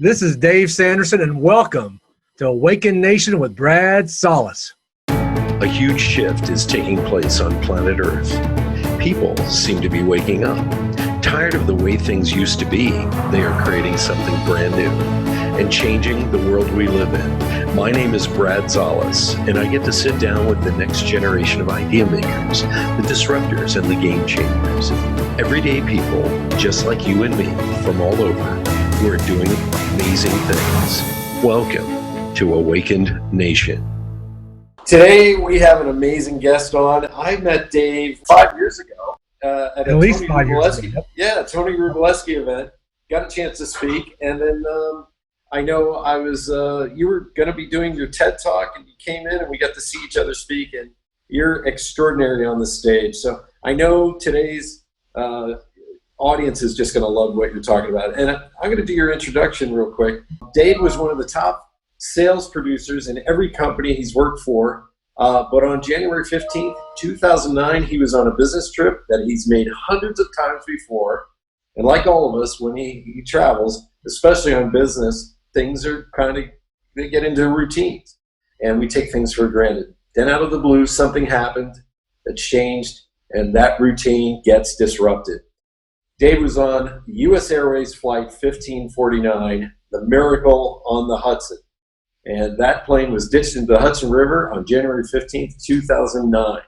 This is Dave Sanderson, and welcome to Awaken Nation with Brad Solis. A huge shift is taking place on planet Earth. People seem to be waking up. Tired of the way things used to be, they are creating something brand new and changing the world we live in. My name is Brad Solis, and I get to sit down with the next generation of idea makers, the disruptors, and the game changers. Everyday people, just like you and me, from all over, who are doing amazing things. Welcome to Awakened Nation. Today we have an amazing guest on. I met Dave 5 years ago at a least 5 years ago. Tony Rubleski event. Got a chance to speak, and then I know I was you were going to be doing your TED Talk, and you came in, and we got to see each other speak, and you're extraordinary on the stage. So I know today's audience is just going to love what you're talking about. And I'm going to do your introduction real quick. Dave was one of the top sales producers in every company he's worked for. But on January 15th, 2009, he was on a business trip that he's made hundreds of times before. And like all of us, when he travels, especially on business, things are they get into routines. And we take things for granted. Then out of the blue, something happened that changed, and that routine gets disrupted. Dave was on US Airways Flight 1549, the Miracle on the Hudson. And that plane was ditched into the Hudson River on January 15th, 2009.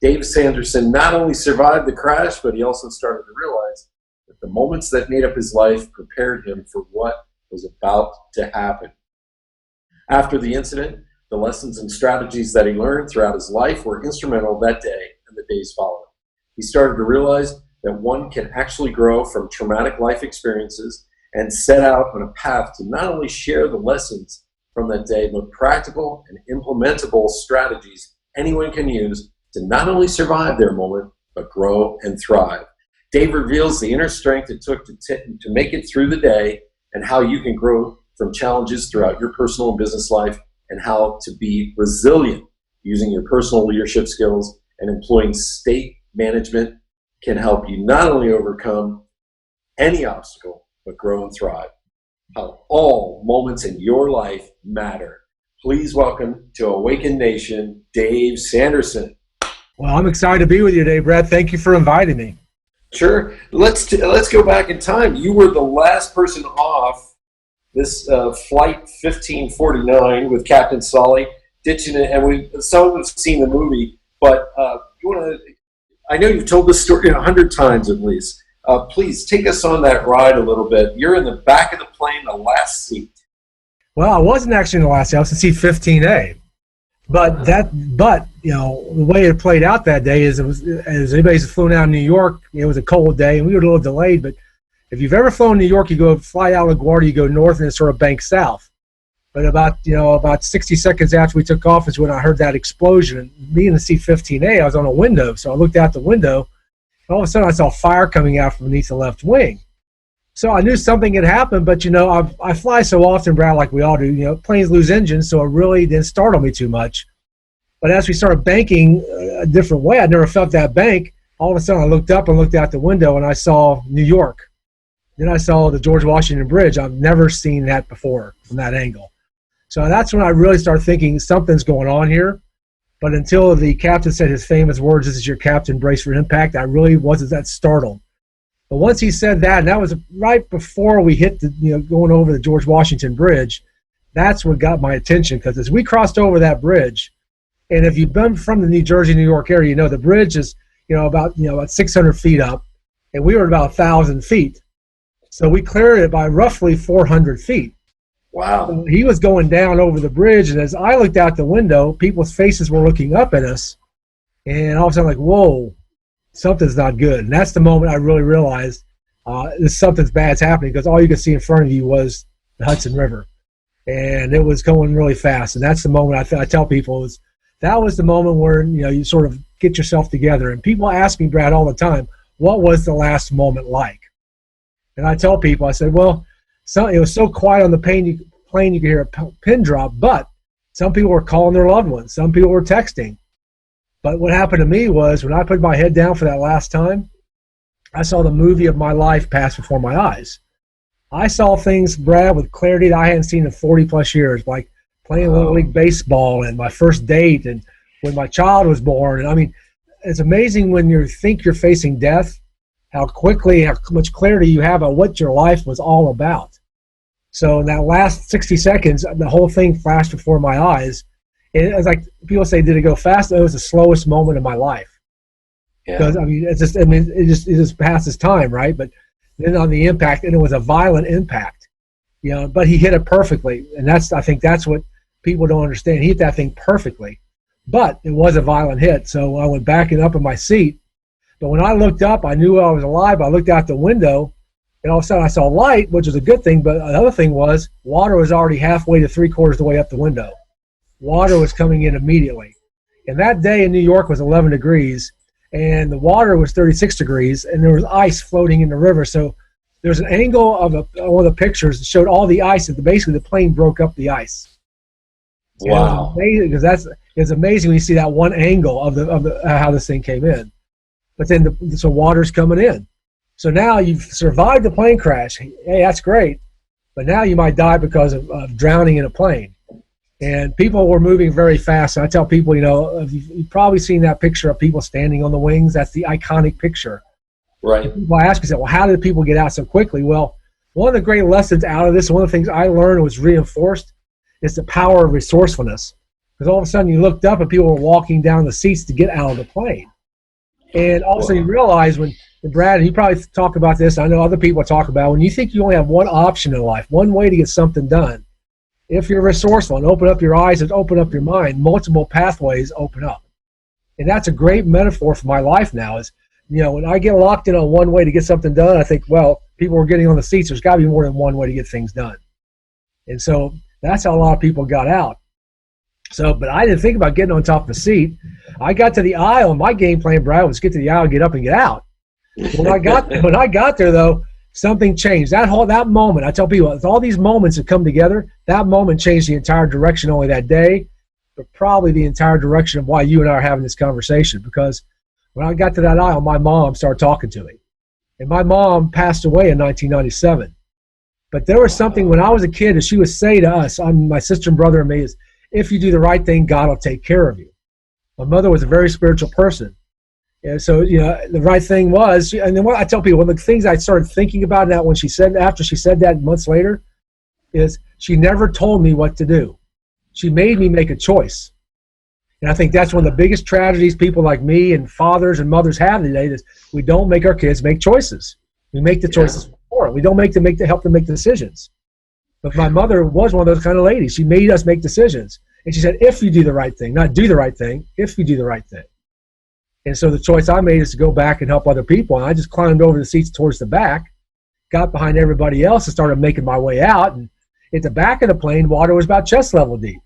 Dave Sanderson not only survived the crash, but he also started to realize that the moments that made up his life prepared him for what was about to happen. After the incident, the lessons and strategies that he learned throughout his life were instrumental that day and the days following. He started to realize that one can actually grow from traumatic life experiences and set out on a path to not only share the lessons from that day, but practical and implementable strategies anyone can use to not only survive their moment, but grow and thrive. Dave reveals the inner strength it took to make it through the day, and how you can grow from challenges throughout your personal and business life, and how to be resilient using your personal leadership skills and employing state management can help you not only overcome any obstacle, but grow and thrive. How all moments in your life matter. Please welcome to Awaken Nation, Dave Sanderson. Well, I'm excited to be with you today, Brad. Thank you for inviting me. Sure. Let's go back in time. You were the last person off this Flight 1549 with Captain Sully, ditching it, and some of us have seen the movie, but you want to... I know you've told this story 100 times at least. Please take us on that ride a little bit. You're in the back of the plane, the last seat. Well, I wasn't actually in the last seat. I was in seat 15A. But the way it played out that day is, it was, as anybody's flown out of New York, it was a cold day, and we were a little delayed. But if you've ever flown to New York, you fly out of LaGuardia, you go north, and it sort of banks south. But about 60 seconds after we took off is when I heard that explosion. And me in the seat 15A, I was on a window, so I looked out the window. And all of a sudden, I saw fire coming out from beneath the left wing. So I knew something had happened, but I fly so often, Brad, like we all do. Planes lose engines, so it really didn't startle me too much. But as we started banking a different way, I'd never felt that bank. All of a sudden, I looked up and looked out the window, and I saw New York. Then I saw the George Washington Bridge. I've never seen that before from that angle. So that's when I really started thinking something's going on here. But until the captain said his famous words, "This is your captain, brace for impact," I really wasn't that startled. But once he said that, and that was right before we hit going over the George Washington Bridge, that's what got my attention. Because as we crossed over that bridge, and if you've been from the New Jersey, New York area, the bridge is about 600 feet up, and we were at about 1,000 feet. So we cleared it by roughly 400 feet. Wow. He was going down over the bridge, and as I looked out the window, people's faces were looking up at us, and all of a sudden, like, whoa, something's not good. And that's the moment I really realized something's bad's happening, because all you could see in front of you was the Hudson River, and it was going really fast. And that's the moment I tell people that was the moment where you sort of get yourself together. And people ask me, Brad, all the time, what was the last moment like? And I tell people, I said, well, it was so quiet on the plane you could hear a pin drop, but some people were calling their loved ones. Some people were texting. But what happened to me was when I put my head down for that last time, I saw the movie of my life pass before my eyes. I saw things, Brad, with clarity that I hadn't seen in 40 plus years, like playing Little League Baseball and my first date and when my child was born. And I mean, it's amazing when you think you're facing death, how much clarity you have on what your life was all about. So in that last 60 seconds, the whole thing flashed before my eyes. And it's like people say, did it go fast? It was the slowest moment of my life. Because I mean, it just passes time, right? But then on the impact, and it was a violent impact, but he hit it perfectly. And I think that's what people don't understand. He hit that thing perfectly, but it was a violent hit. So I went backing up in my seat. But when I looked up, I knew I was alive. I looked out the window, and all of a sudden I saw light, which was a good thing. But another thing was water was already halfway to 3/4 the way up the window. Water was coming in immediately. And that day in New York was 11 degrees, and the water was 36 degrees, and there was ice floating in the river. So there's an angle of one of the pictures that showed all the ice, and basically the plane broke up the ice. Wow. Because it's amazing when you see that one angle of the how this thing came in. But then so water's coming in. So now you've survived the plane crash. Hey, that's great. But now you might die because of drowning in a plane. And people were moving very fast. And I tell people, you've probably seen that picture of people standing on the wings. That's the iconic picture. Right. People ask themselves, well, how did people get out so quickly? Well, one of the great lessons out of this, one of the things I learned and was reinforced, is the power of resourcefulness. Because all of a sudden you looked up and people were walking down the seats to get out of the plane. And all of a sudden you realize when Brad, you probably talk about this, I know other people talk about it, when you think you only have one option in life, one way to get something done, if you're resourceful and open up your eyes and open up your mind, multiple pathways open up. And that's a great metaphor for my life now is, when I get locked in on one way to get something done, I think, well, people are getting on the seats. There's got to be more than one way to get things done. And so that's how a lot of people got out. So, but I didn't think about getting on top of the seat. I got to the aisle, and my game plan, Brad, was get to the aisle, get up, and get out. When I got there, though, something changed. That moment, I tell people, it's all these moments that come together, that moment changed the entire direction only that day, but probably the entire direction of why you and I are having this conversation. Because when I got to that aisle, my mom started talking to me. And my mom passed away in 1997. But there was something when I was a kid that she would say to us, my sister and brother and me, is, if you do the right thing, God will take care of you. My mother was a very spiritual person. And so, the right thing was, and then what I tell people, one of the things I started thinking about now after she said that months later, is she never told me what to do. She made me make a choice. And I think that's one of the biggest tragedies people like me and fathers and mothers have today is we don't make our kids make choices. We make the choices for them. We don't help them make decisions. But my mother was one of those kind of ladies. She made us make decisions. And she said, if you do the right thing, not do the right thing, if you do the right thing. And so the choice I made is to go back and help other people. And I just climbed over the seats towards the back, got behind everybody else and started making my way out. And at the back of the plane, water was about chest level deep.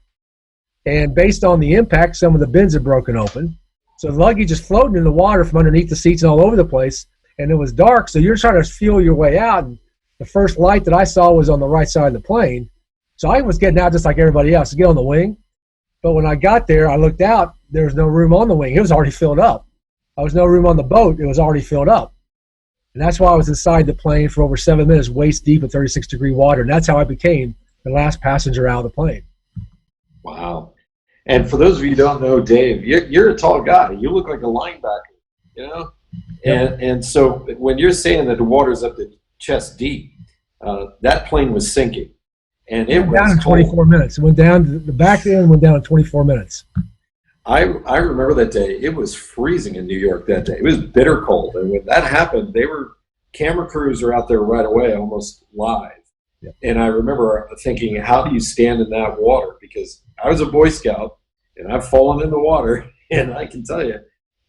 And based on the impact, some of the bins had broken open. So the luggage is floating in the water from underneath the seats and all over the place. And it was dark, so you're trying to feel your way out. And the first light that I saw was on the right side of the plane. So I was getting out just like everybody else to get on the wing. But when I got there, I looked out. There was no room on the wing. It was already filled up. There was no room on the boat. It was already filled up. And that's why I was inside the plane for over 7 minutes, waist deep in 36-degree water. And that's how I became the last passenger out of the plane. Wow. And for those of you who don't know Dave, you're a tall guy. You look like a linebacker, And so when you're saying that the water's up to chest deep, that plane was sinking. And it went down in 24 minutes. It went down, the back end went down in 24 minutes. I remember that day. It was freezing in New York that day. It was bitter cold. And when that happened, camera crews were out there right away, almost live. Yeah. And I remember thinking, how do you stand in that water? Because I was a Boy Scout, and I've fallen in the water, and I can tell you,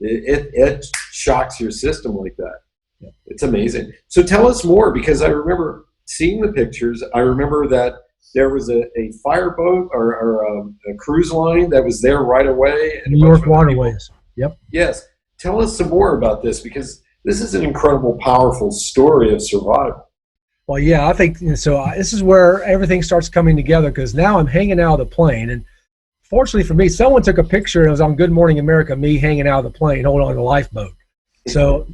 it shocks your system like that. Yeah. It's amazing. So tell us more, because I remember seeing the pictures. I remember that there was a fireboat or a cruise line that was there right away. New York Waterways. Yep. Yes. Tell us some more about this, because this is an incredible, powerful story of survival. Well, yeah, I think so. This is where everything starts coming together, because now I'm hanging out of the plane. And fortunately for me, someone took a picture, and it was on Good Morning America, me hanging out of the plane, holding on to the lifeboat. So,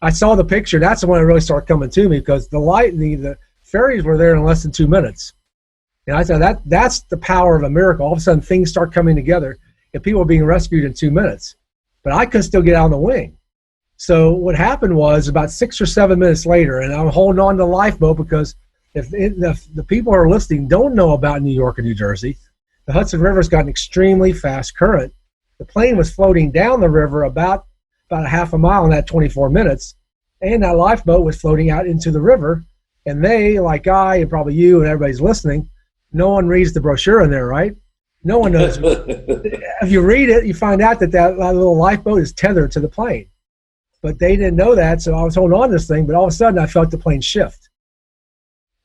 I saw the picture. That's the one that really started coming to me, because the ferries were there in less than 2 minutes. And I said, that's the power of a miracle. All of a sudden, things start coming together, and people are being rescued in 2 minutes. But I could still get out on the wing. So what happened was about 6 or 7 minutes later, and I'm holding on to the lifeboat because if the people who are listening don't know about New York and New Jersey, the Hudson River's got an extremely fast current. The plane was floating down the river about a half a mile in that 24 minutes, and that lifeboat was floating out into the river. And they, like I and probably you and everybody's listening, no one reads the brochure in there, right? No one knows. If you read it, you find out that little lifeboat is tethered to the plane. But they didn't know that, so I was holding on to this thing, but all of a sudden I felt the plane shift.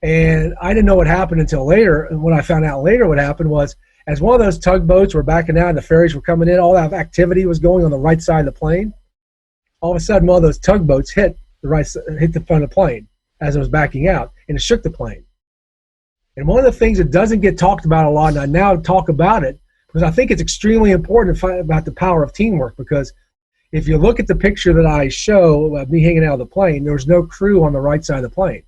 And I didn't know what happened until later. And when I found out later what happened was, as one of those tugboats were backing out and the ferries were coming in, all that activity was going on the right side of the plane. All of a sudden, one of those tugboats hit the front of the plane as it was backing out, and it shook the plane. And one of the things that doesn't get talked about a lot, and I now talk about it, because I think it's extremely important to find about the power of teamwork, because if you look at the picture that I show of me hanging out of the plane, there was no crew on the right side of the plane.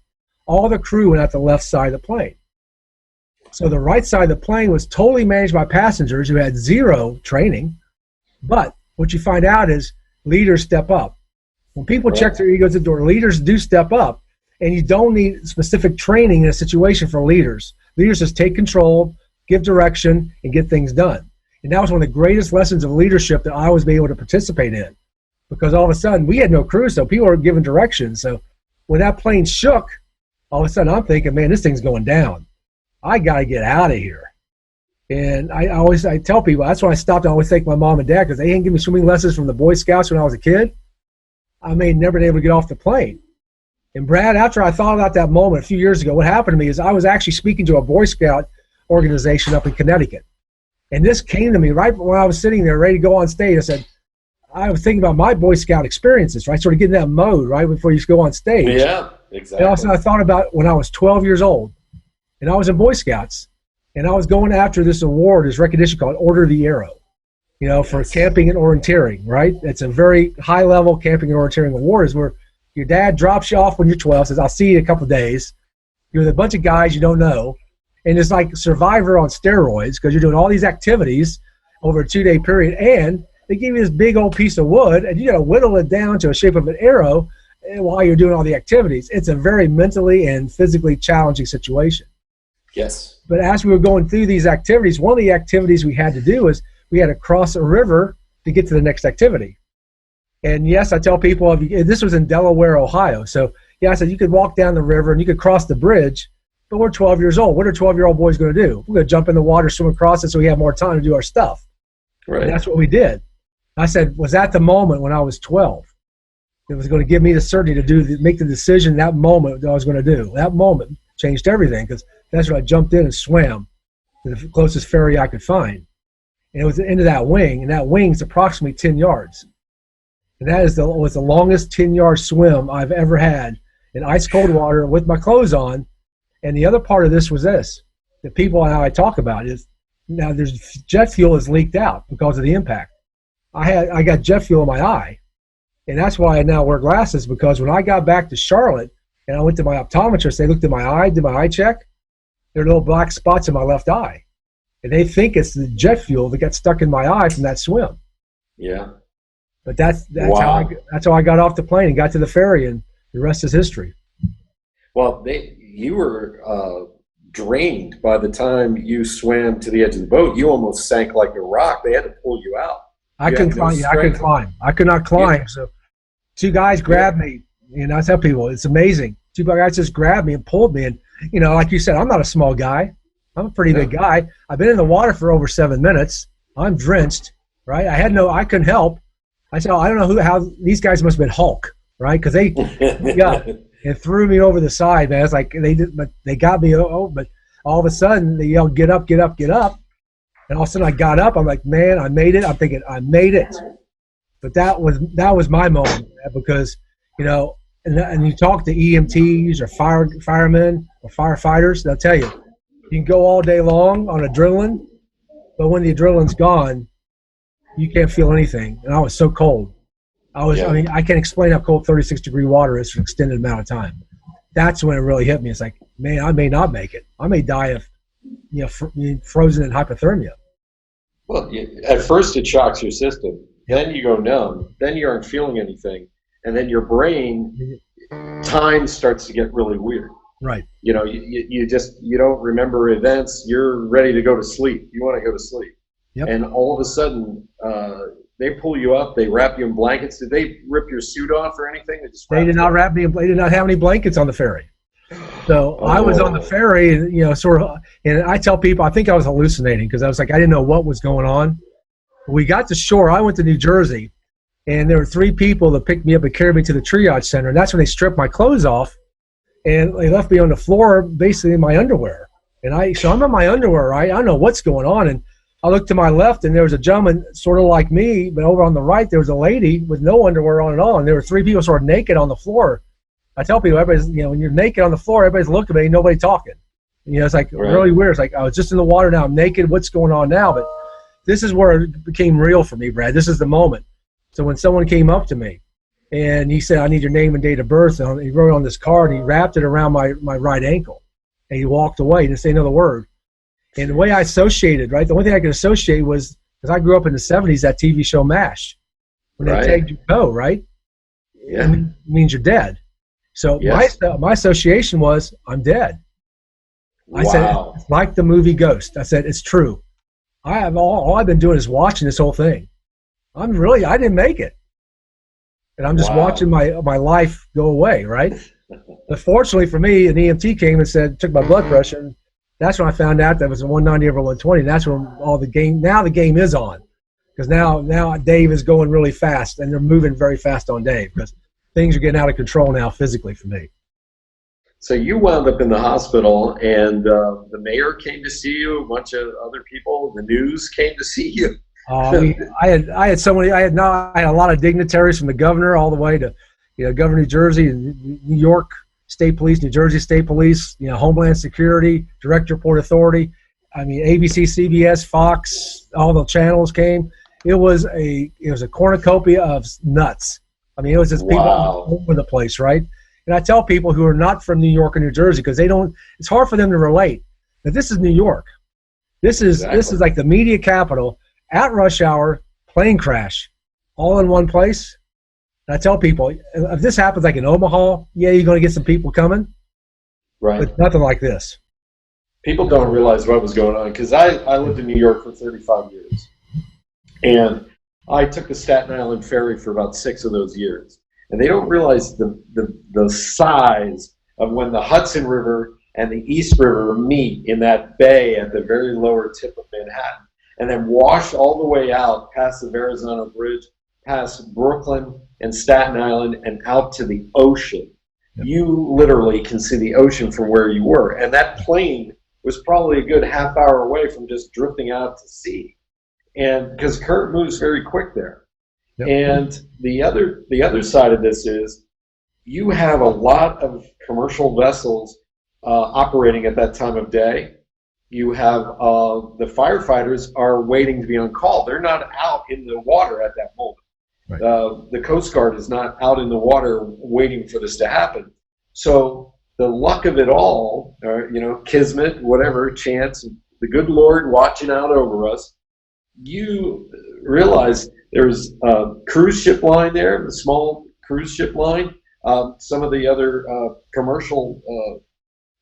All the crew went out the left side of the plane. So the right side of the plane was totally managed by passengers who had zero training. But what you find out is leaders step up. When people check their egos at the door, leaders do step up. And you don't need specific training in a situation for leaders. Leaders just take control, give direction, and get things done. And that was one of the greatest lessons of leadership that I was able to participate in. Because all of a sudden, we had no crew, so people were giving direction. So when that plane shook, all of a sudden I'm thinking, man, this thing's going down. I got to get out of here. And I tell people, that's why I stopped. I always thank my mom and dad, because they didn't give me swimming lessons from the Boy Scouts when I was a kid. I may never been able to get off the plane. And Brad, after I thought about that moment a few years ago, what happened to me is I was actually speaking to a Boy Scout organization up in Connecticut. And this came to me right when I was sitting there ready to go on stage. I said, I was thinking about my Boy Scout experiences, right? Sort of getting that mode, right, before you go on stage. Yeah, exactly. And also I thought about when I was 12 years old, and I was in Boy Scouts, and I was going after this award, this recognition called Order of the Arrow, for camping and orienteering, right? It's a very high-level camping and orienteering award, is where your dad drops you off when you're 12, says, I'll see you in a couple of days. You're with a bunch of guys you don't know. And it's like Survivor on steroids, because you're doing all these activities over a 2-day period. And they give you this big old piece of wood, and you got to whittle it down to a shape of an arrow while you're doing all the activities. It's a very mentally and physically challenging situation. Yes. But as we were going through these activities, one of the activities we had to do is we had to cross a river to get to the next activity. And yes, I tell people, this was in Delaware, Ohio. So yeah, I said you could walk down the river and you could cross the bridge, but we're 12 years old. What are 12-year-old boys going to do? We're going to jump in the water, swim across it so we have more time to do our stuff. Right. And that's what we did. I said, was that the moment when I was 12? It was going to give me the certainty to make the decision that moment that I was going to do. That moment changed everything, because that's when I jumped in and swam to the closest ferry I could find. And it was into that wing, and that wing's approximately 10 yards. And that was the longest 10-yard swim I've ever had in ice-cold water with my clothes on. And the other part of this was this. The people and how I talk about it is, now there's jet fuel is leaked out because of the impact. I got jet fuel in my eye. And that's why I now wear glasses, because when I got back to Charlotte and I went to my optometrist, they looked at my eye, did my eye check. There are little black spots in my left eye. And they think it's the jet fuel that got stuck in my eye from that swim. Yeah. But that's Wow. how I got off the plane and got to the ferry, and the rest is history. Well, you were drained by the time you swam to the edge of the boat. You almost sank like a rock. They had to pull you out. I couldn't climb. I could not climb. Yeah. So 2 guys grabbed me. I tell people, it's amazing. 2 guys just grabbed me and pulled me. And, like you said, I'm not a small guy. I'm a pretty big guy. I've been in the water for over 7 minutes. I'm drenched, right? I couldn't help. I said, I don't know how these guys must have been Hulk, right? Because they got and threw me over the side, man. It's like they got me. But all of a sudden they yelled, "Get up, get up, get up!" And all of a sudden I got up. I'm like, man, I made it. I'm thinking, I made it. But that was my moment, because and you talk to EMTs or firemen or firefighters, they'll tell you can go all day long on adrenaline, but when the adrenaline's gone, you can't feel anything. And I was so cold. I can't explain how cold 36-degree water is for an extended amount of time. That's when it really hit me. It's like, man, I may not make it. I may die of, frozen in hypothermia. Well, at first it shocks your system. Then you go numb. Then you aren't feeling anything. And then your brain, time starts to get really weird. Right. You don't remember events. You're ready to go to sleep. You want to go to sleep. Yep. And all of a sudden, they pull you up. They wrap you in blankets. Did they rip your suit off or anything? They did not wrap me. They did not have any blankets on the ferry. So I was on the ferry, and I tell people, I think I was hallucinating because I was like, I didn't know what was going on. We got to shore. I went to New Jersey, and there were 3 people that picked me up and carried me to the triage center. And that's when they stripped my clothes off, and they left me on the floor, basically in my underwear. So I'm in my underwear, right? I don't know what's going on. And I looked to my left, and there was a gentleman sort of like me, but over on the right, there was a lady with no underwear on at all. And there were 3 people sort of naked on the floor. I tell people, everybody's, when you're naked on the floor, everybody's looking at me, nobody talking. It's like really weird. It's like, I was just in the water, now I'm naked. What's going on now? But this is where it became real for me, Brad. This is the moment. So when someone came up to me and he said, I need your name and date of birth, and he wrote on this card, and he wrapped it around my right ankle, and he walked away. He didn't say another word. And the way I associated, right, the only thing I could associate was, because I grew up in the 70s, that TV show MASH. When they tagged you go, right? Yeah. It means you're dead. So my association was, I'm dead. I said, it's like the movie Ghost. I said, it's true. All I've been doing is watching this whole thing. I didn't make it. And I'm just watching my life go away, right? But fortunately for me, an EMT came and took my blood pressure. And that's when I found out that it was a 190 over 120. And that's when the game is on. Because now Dave is going really fast, and they're moving very fast on Dave because things are getting out of control now physically for me. So you wound up in the hospital, and the mayor came to see you, a bunch of other people, the news came to see you. I had a lot of dignitaries from the governor all the way to, Governor of New Jersey, New York State Police, New Jersey State Police, Homeland Security, Director of Port Authority. I mean, ABC, CBS, Fox, all the channels came. It was a cornucopia of nuts. I mean, it was just people all over the place, right? And I tell people who are not from New York or New Jersey, because it's hard for them to relate, that this is New York. This is like the media capital, at rush hour, plane crash, all in one place. And I tell people, if this happens like in Omaha, you're going to get some people coming. Right. But nothing like this. People don't realize what was going on, because I lived in New York for 35 years. And I took the Staten Island ferry for about 6 of those years. And they don't realize the size of when the Hudson River and the East River meet in that bay at the very lower tip of Manhattan, and then wash all the way out past the Verrazano Bridge, past Brooklyn and Staten Island, and out to the ocean. Yep. You literally can see the ocean from where you were. And that plane was probably a good half hour away from just drifting out to sea. And because current moves very quick there. Yep. And the other side of this is you have a lot of commercial vessels operating at that time of day. You have the firefighters are waiting to be on call. They're not out in the water at that moment. Right. The Coast Guard is not out in the water waiting for this to happen. So the luck of it all, kismet, whatever, chance, the good Lord watching out over us, you realize there's a cruise ship line there, the small cruise ship line. Some of the other commercial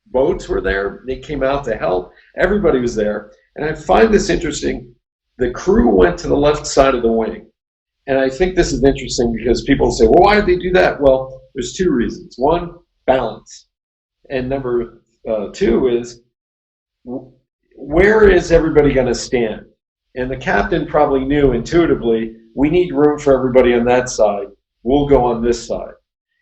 boats were there. They came out to help. Everybody was there. And I find this interesting. The crew went to the left side of the wing. And I think this is interesting because people say, well, why did they do that? Well, there's 2 reasons. One, balance. And number 2 is, where is everybody going to stand? And the captain probably knew intuitively, we need room for everybody on that side. We'll go on this side.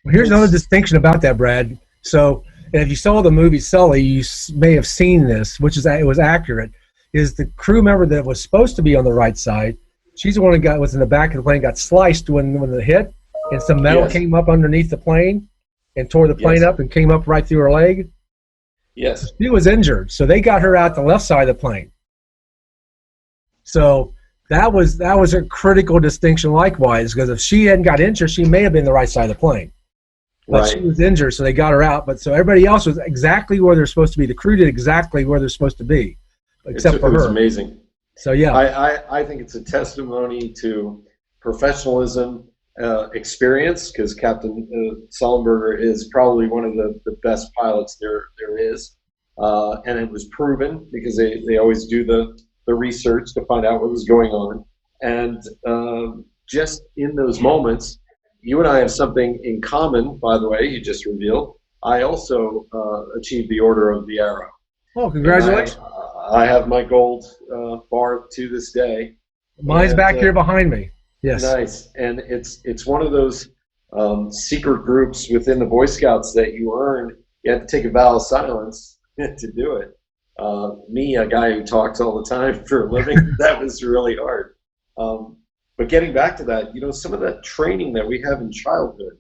Well, here's another distinction about that, Brad. So if you saw the movie Sully, you may have seen this, it was accurate, is the crew member that was supposed to be on the right side, she's the one that was in the back of the plane, got sliced when the hit, and some metal came up underneath the plane and tore the plane up and came up right through her leg. Yes. She was injured, so they got her out the left side of the plane. So that was a critical distinction likewise, because if she hadn't got injured, she may have been the right side of the plane. but she was injured, so they got her out. But so everybody else was exactly where they're supposed to be. The crew did exactly where they're supposed to be, except for her. It was amazing. So yeah, I think it's a testimony to professionalism, experience, because Captain Sullenberger is probably one of the best pilots there is, and it was proven because they always do the research to find out what was going on, and just in those moments. You and I have something in common, by the way, you just revealed. I also achieved the Order of the Arrow. Oh, congratulations. I have my gold bar to this day. Mine's back here behind me. Yes. Nice. And it's one of those secret groups within the Boy Scouts that you earn. You have to take a vow of silence to do it. Me, a guy who talks all the time for a living, that was really hard. But getting back to that, some of that training that we have in childhood,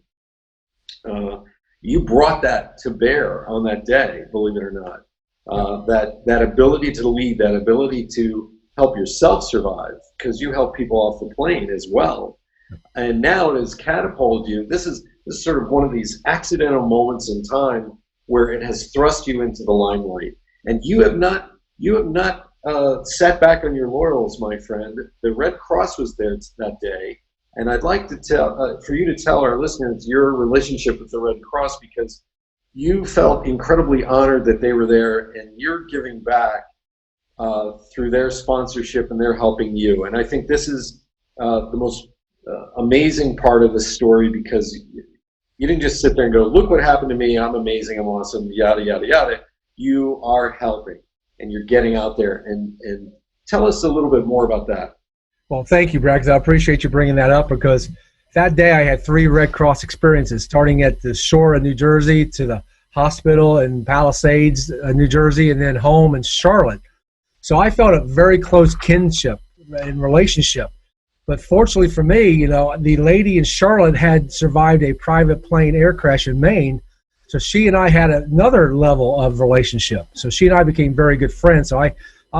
you brought that to bear on that day, believe it or not. That ability to lead, that ability to help yourself survive, because you help people off the plane as well. And now it has catapulted you. This is sort of one of these accidental moments in time where it has thrust you into the limelight. And you have not sat back on your laurels, my friend. The Red Cross was there that day, and I'd like to for you to tell our listeners your relationship with the Red Cross, because you felt incredibly honored that they were there, and you're giving back through their sponsorship, and they're helping you. And I think this is the most amazing part of the story, because you didn't just sit there and go, "Look what happened to me, I'm amazing, I'm awesome, yada, yada, yada." You are helping. And you're getting out there, and tell us a little bit more about that. Well, thank you, Brad, 'cause I appreciate you bringing that up, because that day I had 3 Red Cross experiences, starting at the shore in New Jersey to the hospital in Palisades, New Jersey, and then home in Charlotte. So I felt a very close kinship and relationship. But fortunately for me, the lady in Charlotte had survived a private plane air crash in Maine. So she and I had another level of relationship. So she and I became very good friends. So I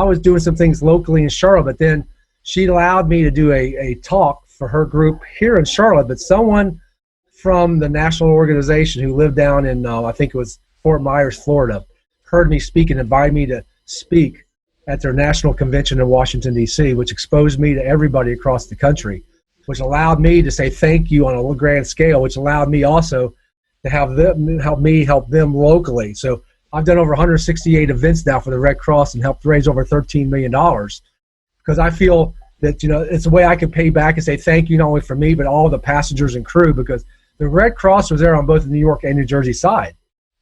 was doing some things locally in Charlotte, but then she allowed me to do a talk for her group here in Charlotte. But someone from the national organization who lived down in, I think it was Fort Myers, Florida, heard me speak and invited me to speak at their national convention in Washington, D.C., which exposed me to everybody across the country, which allowed me to say thank you on a grand scale, which allowed me also to have them help me help them locally. So I've done over 168 events now for the Red Cross and helped raise over $13 million, because I feel that it's a way I can pay back and say thank you, not only for me but all the passengers and crew, because the Red Cross was there on both the New York and New Jersey side.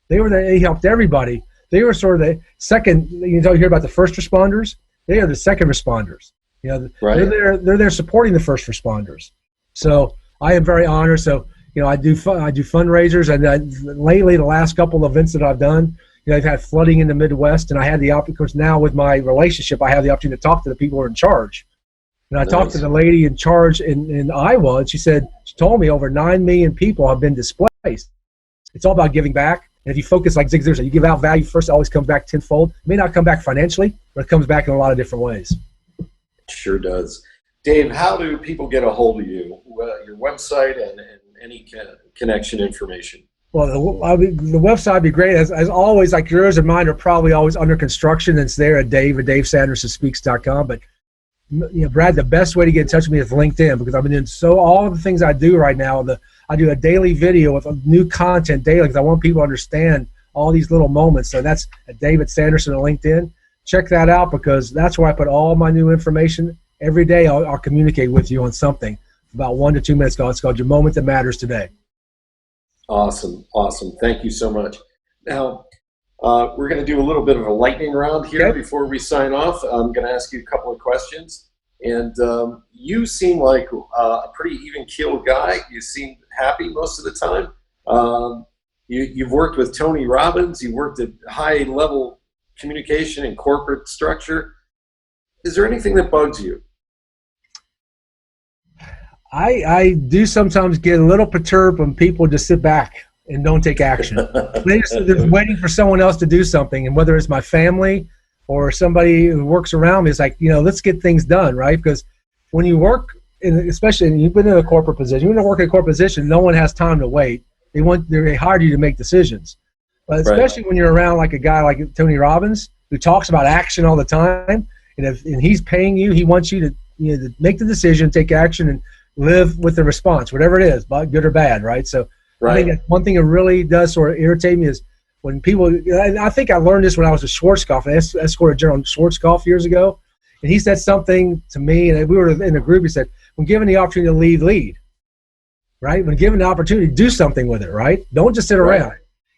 They were there. They helped everybody. They were sort of the second. You hear about the first responders. They are the second responders. Right. They're there supporting the first responders. So I am very honored. So I do fundraisers, and lately the last couple of events that I've done, I've had flooding in the Midwest, and I had the opportunity, of course, now with my relationship, I have the opportunity to talk to the people who are in charge. And I talked to the lady in charge in Iowa, and she told me over 9 million people have been displaced. It's all about giving back. And if you focus, like Zig Ziglar said, you give out value first, it always comes back tenfold. It may not come back financially, but it comes back in a lot of different ways. Sure does. Dave, how do people get a hold of you? Your website and any connection information? Well, the website would be great. As always, like yours and mine are probably always under construction. It's there at davesandersonspeaks.com. But Brad, the best way to get in touch with me is LinkedIn, because I've been doing all of the things I do right now. I do a daily video with new content daily, because I want people to understand all these little moments. So that's at David Sanderson on LinkedIn. Check that out, because that's where I put all my new information. Every day I'll communicate with you on something. About 1 to 2 minutes ago. It's called Your Moment That Matters Today. Awesome. Thank you so much. Now, we're going to do a little bit of a lightning round here before we sign off. I'm going to ask you a couple of questions. And you seem like a pretty even-keeled guy. You seem happy most of the time. You've worked with Tony Robbins. You worked at high-level communication and corporate structure. Is there anything that bugs you? I do sometimes get a little perturbed when people just sit back and don't take action. They're just waiting for someone else to do something, and whether it's my family or somebody who works around me, it's like, let's get things done, right? Because when you work, especially you've been in a corporate position, you want to work in a corporate position, no one has time to wait. They hired you to make decisions. But especially when you're around like a guy like Tony Robbins, who talks about action all the time, and he's paying you, he wants you to, to make the decision, take action, and live with the response, whatever it is, good or bad, right? So I think that one thing that really does sort of irritate me is when people, I think I learned this when I was with Schwarzkopf. I escorted General Schwarzkopf years ago, and he said something to me, and we were in a group, he said, when given the opportunity to lead, right? When given the opportunity, do something with it, right? Don't just sit around.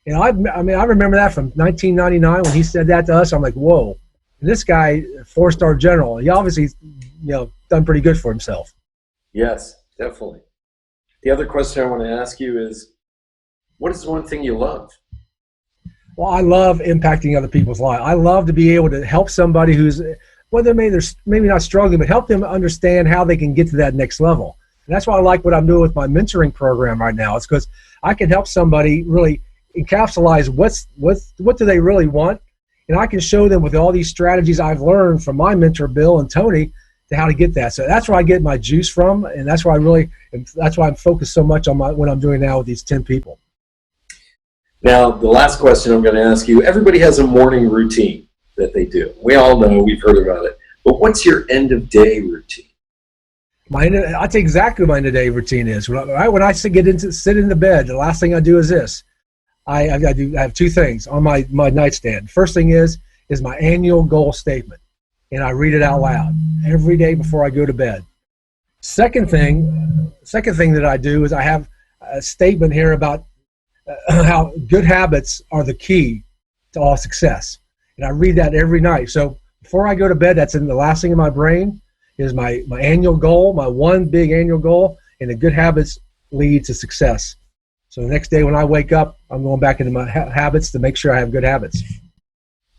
I remember that from 1999 when he said that to us. I'm like, whoa. And this guy, 4-star general, he obviously, done pretty good for himself. Yes, definitely. The other question I want to ask you is, what is the one thing you love? Well, I love impacting other people's lives. I love to be able to help somebody who's, whether they're maybe not struggling, but help them understand how they can get to that next level. And that's why I like what I'm doing with my mentoring program right now. It's because I can help somebody really encapsulate what do they really want, and I can show them with all these strategies I've learned from my mentor Bill and Tony to how to get that. So that's where I get my juice from, and that's why I'm focused so much on what I'm doing now with these 10 people. Now, the last question I'm going to ask you, everybody has a morning routine that they do. We all know, we've heard about it. But what's your end of day routine? I'll tell you exactly what my end of day routine is. When I sit in the bed, the last thing I do is this. I have two things on my nightstand. First thing is my annual goal statement, and I read it out loud every day before I go to bed. Second thing that I do is I have a statement here about how good habits are the key to all success, and I read that every night. So before I go to bed, that's in the last thing in my brain is my annual goal, my one big annual goal, and the good habits lead to success. So the next day when I wake up, I'm going back into my habits to make sure I have good habits.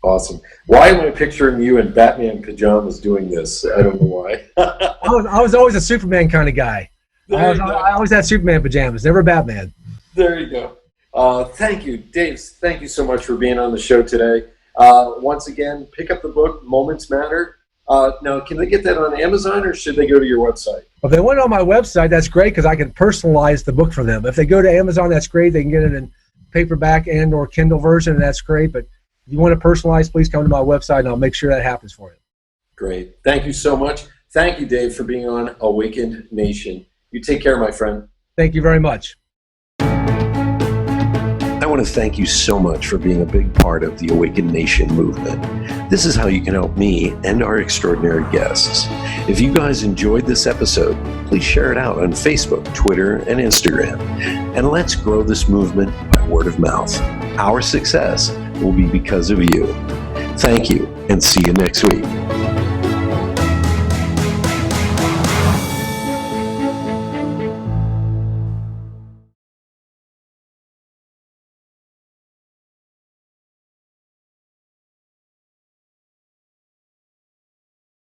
Awesome. Why am I picturing you in Batman pajamas doing this? I don't know why. I was always a Superman kind of guy. I always had Superman pajamas, never Batman. There you go. Thank you, Dave. Thank you so much for being on the show today. Once again, pick up the book, Moments Matter. Now, can they get that on Amazon, or should they go to your website? If they went on my website, that's great because I can personalize the book for them. If they go to Amazon, that's great. They can get it in paperback and or Kindle version, and that's great. But if you want to personalize, please come to my website, and I'll make sure that happens for you. Great. Thank you so much. Thank you, Dave, for being on Awakened Nation. You take care, my friend. Thank you very much. I want to thank you so much for being a big part of the Awakened Nation movement. This is how you can help me and our extraordinary guests. If you guys enjoyed this episode, please share it out on Facebook, Twitter, and Instagram. And let's grow this movement by word of mouth. Our success will be because of you. Thank you, and see you next week.